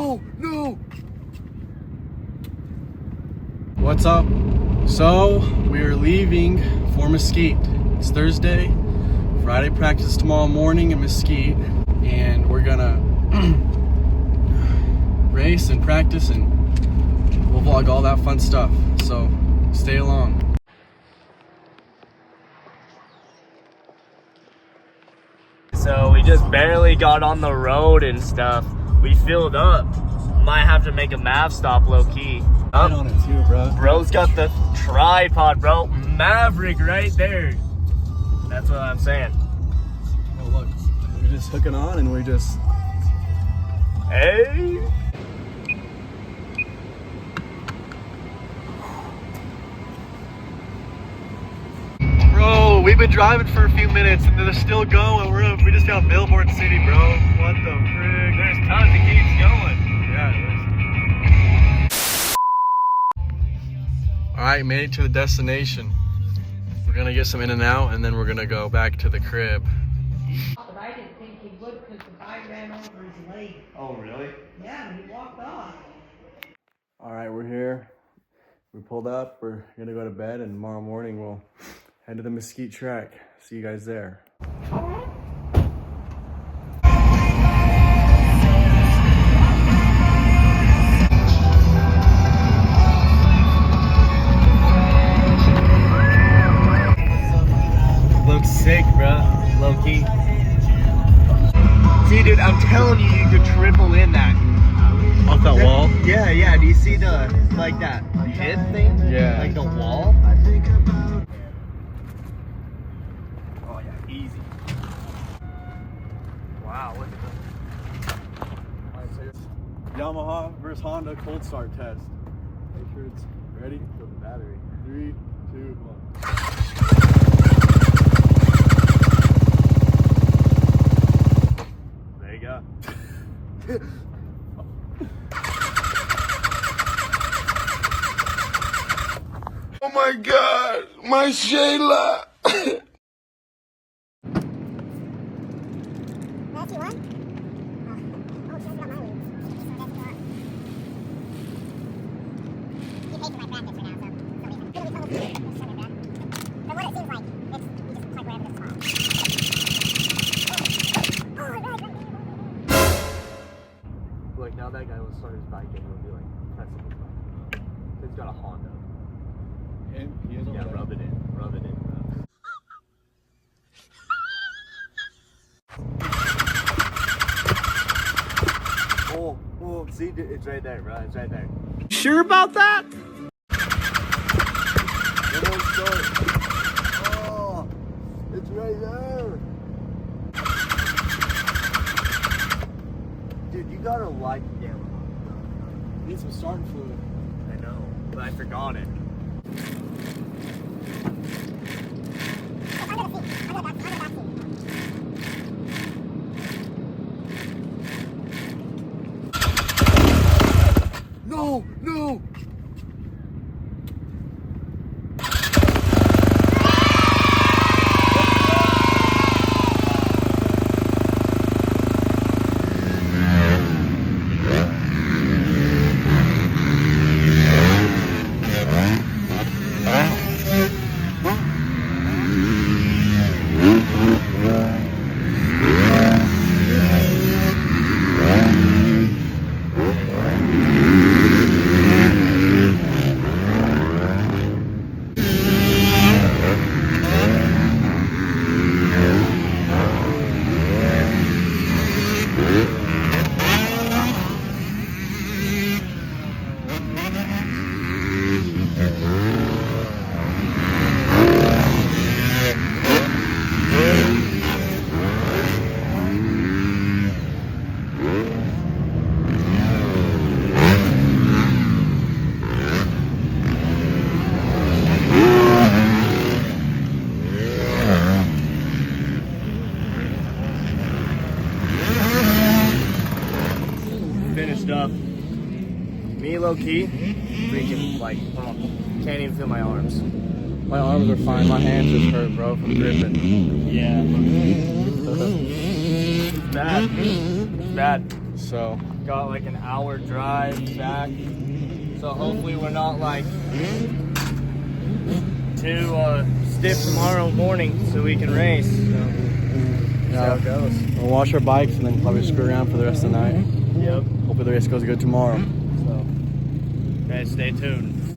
No, no. What's up? So we are leaving for Mesquite. It's Thursday. Friday practice tomorrow morning in Mesquite, and we're gonna race and practice, and we'll vlog all that fun stuff. So stay along. So we just barely got on the road and stuff. We filled up. Might have to make a MAV stop low key. Right on it too, bro. Bro's got the tripod, bro. Maverick right there. That's what I'm saying. Oh look, we're just hooking on and we're just. Hey. Bro, we've been driving for a few minutes and they're still going. We just got Billboard City, bro. What the frig? There's tons of keeps going. Yeah, alright, made it to the destination. We're gonna get some In-N-Out and then we're gonna go back to the crib. But I didn't think he would because the guy ran over his leg. Oh, really? Yeah, and he walked off. Alright, we're here. We pulled up. We're gonna go to bed and tomorrow morning we'll head to the Mesquite track. See you guys there. Looks sick, bro. Low key. See, dude, I'm telling you, you could triple in that. Off that wall? Yeah, yeah. Do you see the, like that hip thing? Yeah. Like the wall? Oh, yeah, easy. Wow, look at that. Yamaha VS Honda cold start test. Make sure it's ready for the battery. 3, 2, 1. There you go. Oh my God, my Shayla. Like, now that guy will start his bike and he'll be like, pressing his bike. He's got a Honda. He has Yeah, rub it in. Rub it in, bro. Oh, see, it's right there, bro. It's right there. Sure about that? Oh, it's right there. Dude, you gotta like Yamaha. Need some starting fluid. I know, but I forgot it. No, no. Finished up. Me low key, freaking like, can't even feel my arms. My arms are fine. My hands just hurt, bro, from gripping. Yeah. It's bad. It's bad. So got like an hour drive back. So hopefully we're not like too stiff tomorrow morning so we can race. So that's how it goes. We'll wash our bikes and then probably screw around for the rest of the night. Yep. Hopefully the race goes good tomorrow. So, okay, stay tuned.